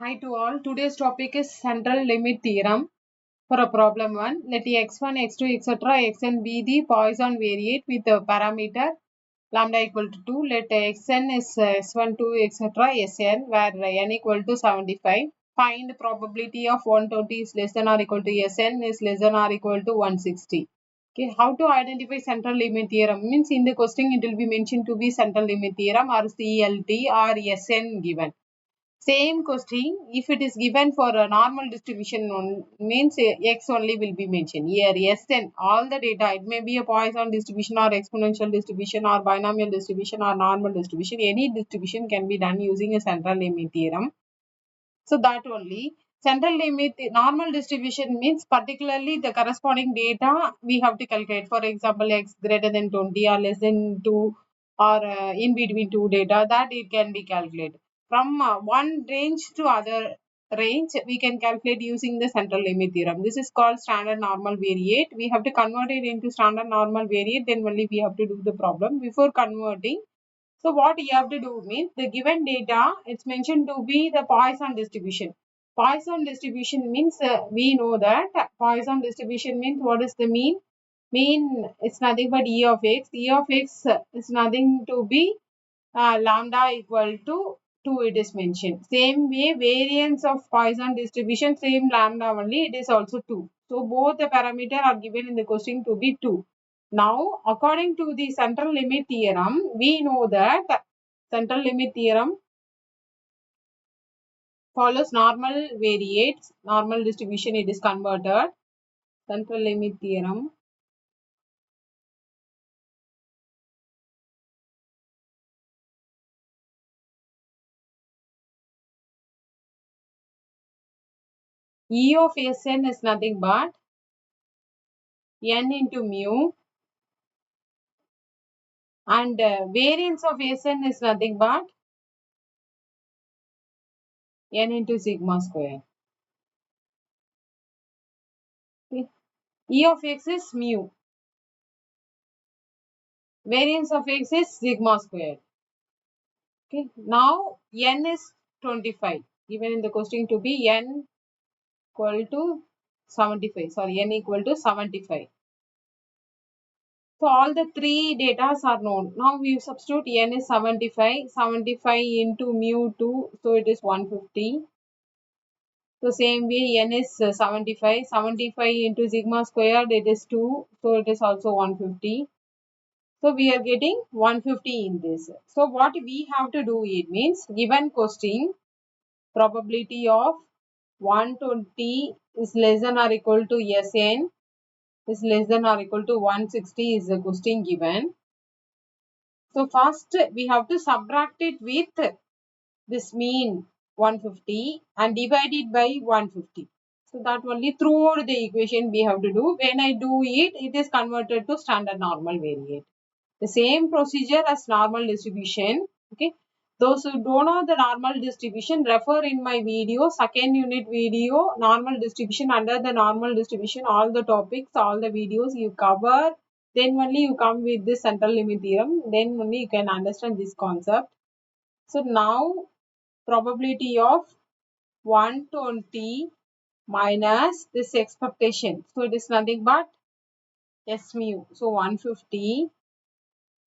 Hi to all. Today's topic is central limit theorem. For a problem 1, let x1, x2, etc. xn be the Poisson variate with the parameter lambda equal to 2. Let xn is s1, 2, etc. sn where n equal to 75. Find probability of 120 is less than or equal to sn is less than or equal to 160. Okay, how to identify central limit theorem means in the question it will be mentioned to be central limit theorem or CLT or SN given. Same question, if it is given for a normal distribution means x only will be mentioned. Here Sn, all the data, it may be a Poisson distribution or exponential distribution or binomial distribution or normal distribution. Any distribution can be done using a central limit theorem. So that only. Central limit, normal distribution means particularly the corresponding data we have to calculate. For example, x greater than 20 or less than 2 or in between 2 data, that it can be calculated. From one range to other range, we can calculate using the central limit theorem. This is called standard normal variate. We have to convert it into standard normal variate, then only we have to do the problem. Before converting, so what you have to do means the given data, it's mentioned to be the Poisson distribution. Poisson distribution means we know that Poisson distribution means what is the mean? Mean is nothing but E of x. E of x is nothing to be lambda equal to 2 it is mentioned. Same way variance of Poisson distribution same lambda only it is also 2. So both the parameter are given in the question to be 2. Now, according to the central limit theorem, we know that central limit theorem follows normal variates, normal distribution it is converted. Central limit theorem E of Sn is nothing but n into mu and variance of Sn is nothing but n into sigma square. Okay. E of x is mu. Variance of x is sigma square. Okay. Now n is 25. Given in the question to be n equal to 75. Sorry, n equal to 75. So all the three datas are known. Now we substitute n is 75. 75 into mu 2. So it is 150. So same way n is 75. 75 into sigma squared it is 2. So it is also 150. So we are getting 150 in this. So what we have to do, it means given question probability of 120 is less than or equal to Sn is less than or equal to 160 is the question given. So first we have to subtract it with this mean 150 and divide it by 150. So that only throughout the equation we have to do. When I do it, it is converted to standard normal variate. The same procedure as normal distribution. Okay. Those who don't know the normal distribution, refer in my video, second unit video, normal distribution. Under the normal distribution, all the topics, all the videos you cover, then only you come with this central limit theorem, then only you can understand this concept. So now probability of 120 minus this expectation. So it is nothing but S mu. So 150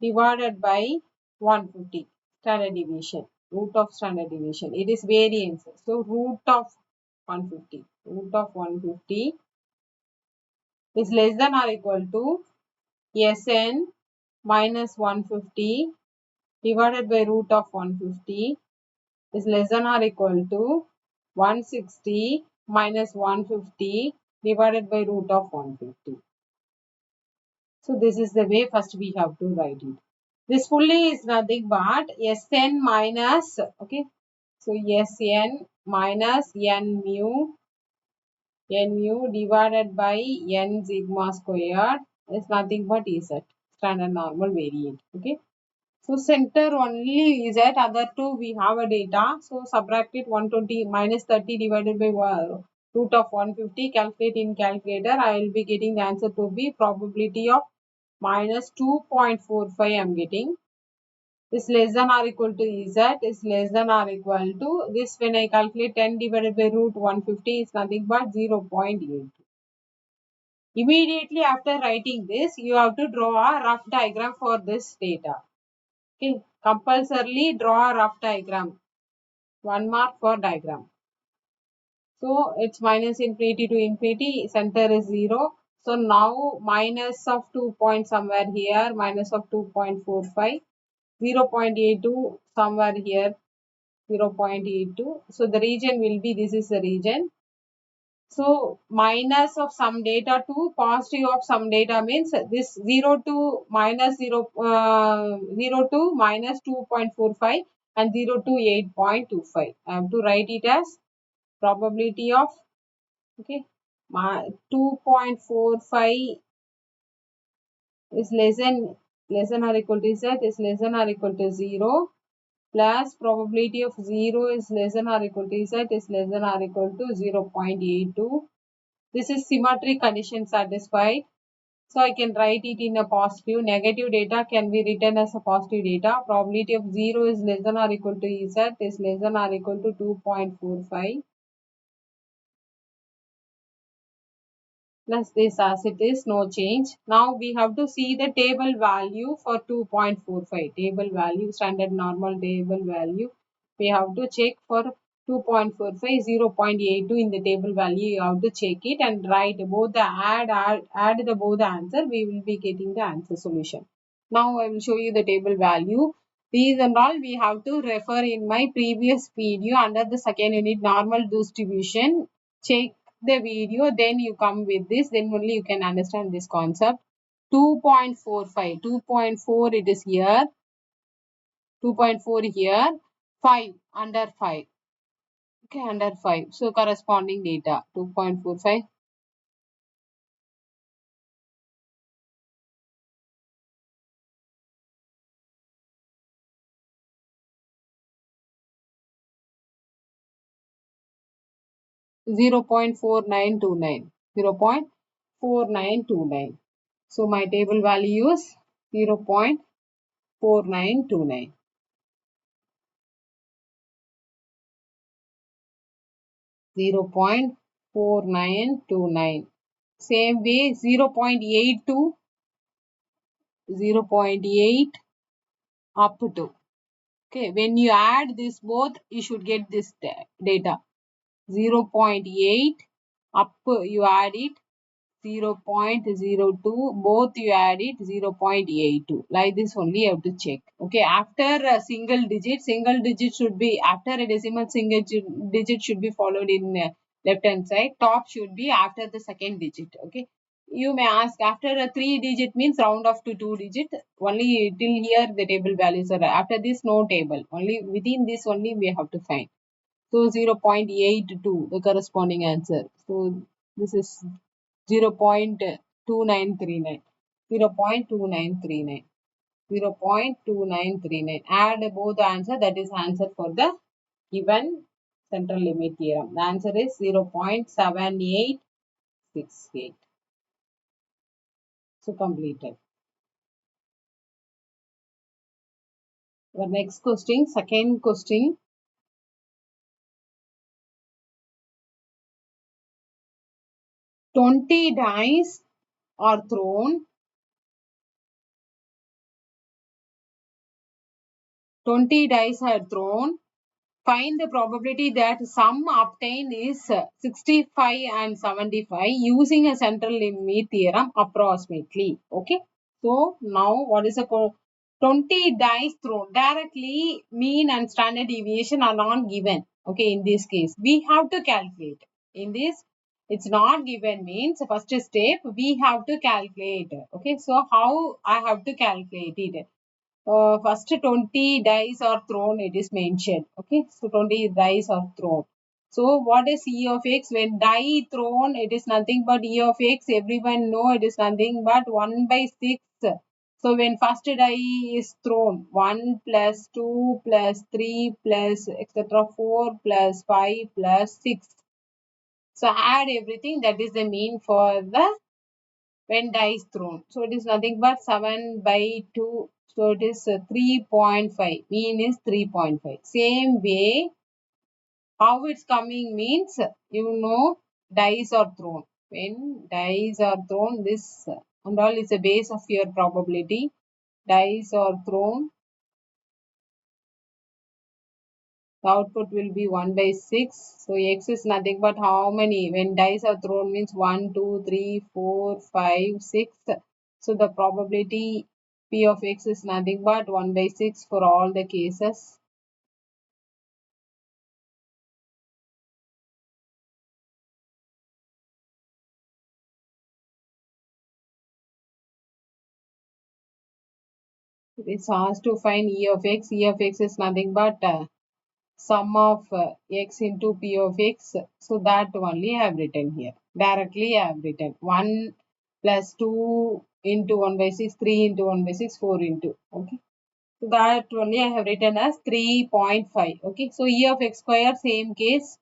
divided by 150 standard deviation, root of standard deviation. It is variance. So root of 150 is less than or equal to Sn minus 150 divided by root of 150 is less than or equal to 160 minus 150 divided by root of 150. So this is the way first we have to write it. This fully is nothing but Sn minus, okay. So Sn minus n mu divided by n sigma squared is nothing but Z, standard normal variant. Okay. So center only Z, other two we have a data. So subtract it 120 minus 30 divided by root of 150. Calculate in calculator. I will be getting the answer to be probability of minus 2.45 I am getting. is less than or equal to Z is less than or equal to this. When I calculate 10 divided by root 150 is nothing but 0.8. Immediately after writing this, you have to draw a rough diagram for this data. Okay, compulsorily draw a rough diagram. 1 mark for diagram. So it's minus infinity to infinity, center is 0. So now minus of 2 point somewhere here, minus of 2.45, 0.82 somewhere here, 0.82. So the region will be, this is the region. So minus of some data to positive of some data means this 0 to minus 0, 0 to minus 2.45 and 0 to 8.25. I have to write it as probability of, okay, 2.45 is less than or equal to Z is less than or equal to 0 plus probability of 0 is less than or equal to Z is less than or equal to 0.82. This is symmetry condition satisfied. So I can write it in a positive. Negative data can be written as a positive data. Probability of 0 is less than or equal to Z is less than or equal to 2.45. Plus this as it is, no change. Now we have to see the table value for 2.45. Table value, standard normal table value. We have to check for 2.45, 0.82 in the table value. You have to check it and write both the add the both the answer. We will be getting the answer solution. Now I will show you the table value. These and all we have to refer in my previous video under the second unit normal distribution. Check the video, then you come with this, then only you can understand this concept. 2.45, 2.4 it is here, 2.4 here, 5 under 5, okay, under 5. So corresponding data 2.45. Zero point 0.4929, 0.4929. So my table value is 0.4929. 0.4929. Same way 0.82, 0.8 up to. Okay, when you add this both, you should get this data. 0.8 up, you add it, 0.02, both you add it, 0.82. Like this only you have to check. Okay, after a single digit should be, after a decimal single digit should be followed in left hand side. Top should be after the second digit. Okay, you may ask after a 3 digit means round off to 2 digit. Only till here the table values are, after this no table, only within this only we have to find. So 0.82 the corresponding answer. So this is 0.2939, 0.2939, 0.2939. Add both the answer, that is answer for the given central limit theorem. The answer is 0.7868. So completed. The next question, second question. 20 dice are thrown. 20 dice are thrown. Find the probability that sum obtained is 65 and 75 using a central limit theorem approximately. Okay. So now what is the 20 dice thrown? Directly mean and standard deviation are not given. Okay, in this case we have to calculate. In this it's not given means first step we have to calculate. Okay, so how I have to calculate it? First 20 dice are thrown, it is mentioned. Okay, so 20 dice are thrown. So what is E of x? When die thrown, it is nothing but E of x. Everyone know it is nothing but 1 by 6. So when first die is thrown, 1 plus 2 plus 3 plus etc. 4 plus 5 plus 6. So add everything, that is the mean for the when die is thrown. So it is nothing but 7 by 2. So it is 3.5. Mean is 3.5. Same way, how it's coming means, dice are thrown. When dice are thrown, this and all is the base of your probability. Dice are thrown, the output will be 1 by 6. So x is nothing but how many? When dice are thrown means 1, 2, 3, 4, 5, 6. So the probability p of x is nothing but 1 by 6 for all the cases. It is asked to find e of x. E of x is nothing but sum of x into p of x. So that only I have written here. Directly I have written 1 plus 2 into 1 by 6, 3 into 1 by 6, 4 into. Okay. So that only I have written as 3.5. Okay. So e of x square, same case.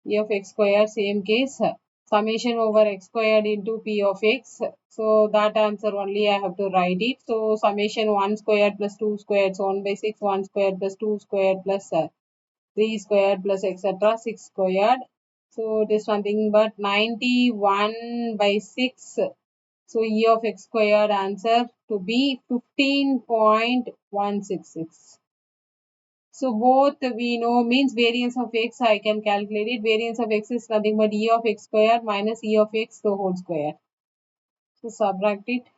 E of x square, same case. Summation over x squared into p of x. So that answer only I have to write it. So summation 1 squared plus 2 squared. So 1 by 6, 1 squared plus 2 squared plus 3 squared plus etc. 6 squared. So it is nothing but 91 by 6. So E of x squared answer to be 15.166. So both we know means variance of x I can calculate it. Variance of x is nothing but E of x squared minus E of x the whole square. So subtract it.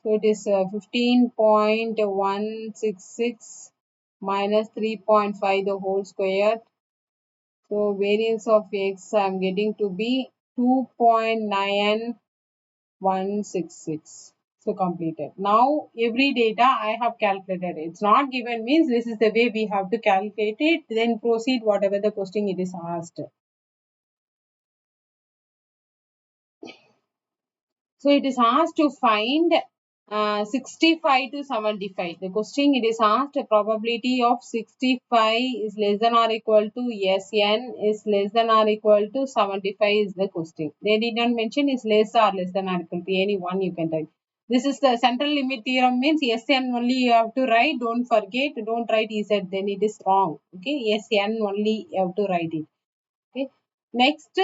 So it is 15.166 minus 3.5 the whole square. So variance of x I am getting to be 2.9166. So completed. Now every data I have calculated. It's not given means this is the way we have to calculate it. Then proceed whatever the question it is asked. So it is asked to find 65 to 75. The question it is asked probability of 65 is less than or equal to Sn is less than or equal to 75 is the question. They did not mention is less or less than or equal to any one you can write. This is the central limit theorem means Sn only you have to write. Don't forget, don't write Ez, then it is wrong. Okay, Sn only you have to write it. Okay. Next,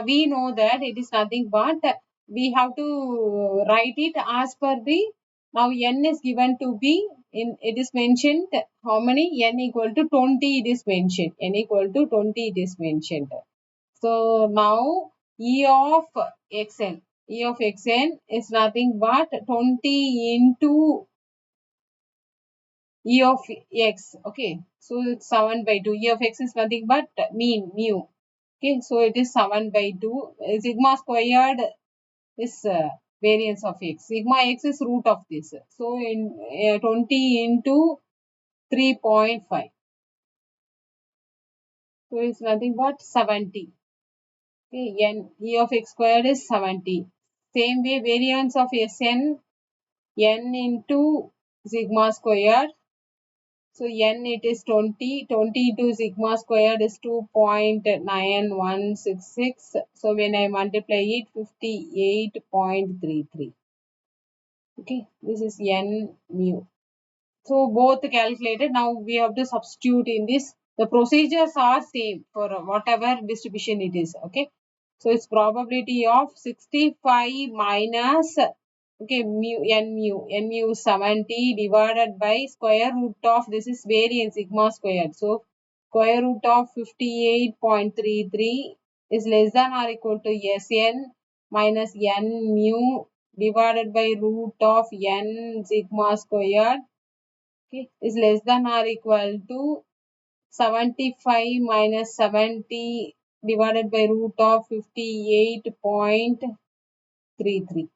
we know that it is nothing but we have to write it as per the now n is given to be in it is mentioned how many n equal to 20 it is mentioned n equal to 20 it is mentioned. So now e of xn is nothing but 20 into e of x. Okay, so it's 7 by 2. E of x is nothing but mean mu. Okay, so it is 7 by 2. Sigma squared is variance of x. Sigma x is root of this. So in 20 into 3.5. So it's nothing but 70. Okay, e of x squared is 70. Same way variance of Sn n into sigma squared. So n it is 20. 20 into sigma squared is 2.9166. So when I multiply it, 58.33. Okay, this is n mu. So both calculated. Now we have to substitute in this. The procedures are same for whatever distribution it is. Okay. So its probability of 65 minus okay mu 70 divided by square root of this is variance sigma squared. So square root of 58.33 is less than or equal to Sn minus n mu divided by root of n sigma squared. Okay, is less than or equal to 75 minus 70 divided by root of 58.33.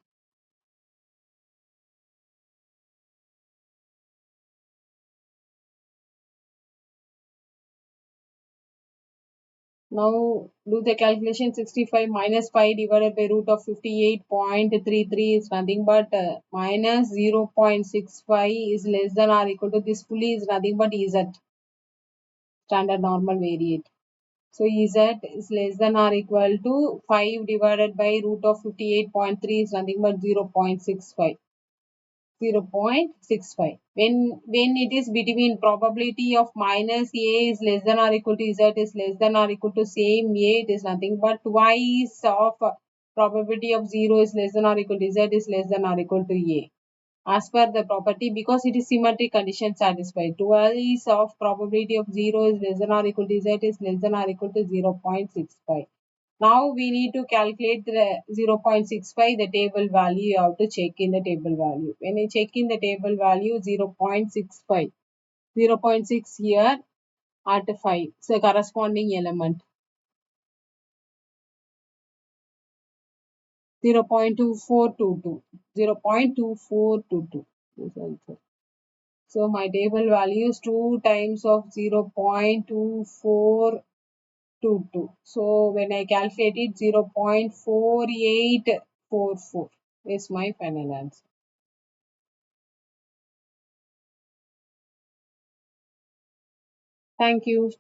Now do the calculation. 65 minus 5 divided by root of 58.33 is nothing but minus 0.65 is less than or equal to this fully is nothing but Z, standard normal variate. So Z is less than or equal to 5 divided by root of 58.3 is nothing but 0.65. 0.65. When it is between probability of minus a is less than or equal to z is less than or equal to same a, it is nothing but twice of probability of 0 is less than or equal to z is less than or equal to a. As per the property, because it is symmetric condition satisfied, twice of probability of 0 is less than or equal to z is less than or equal to 0.65. Now we need to calculate the 0.65, the table value. You have to check in the table value. When you check in the table value 0.65, 0.6 here at 5, so corresponding element 0.2422, 0.2422. So my table value is 2 times of 0.2422. So when I calculate it, 0.4844 is my final answer. Thank you.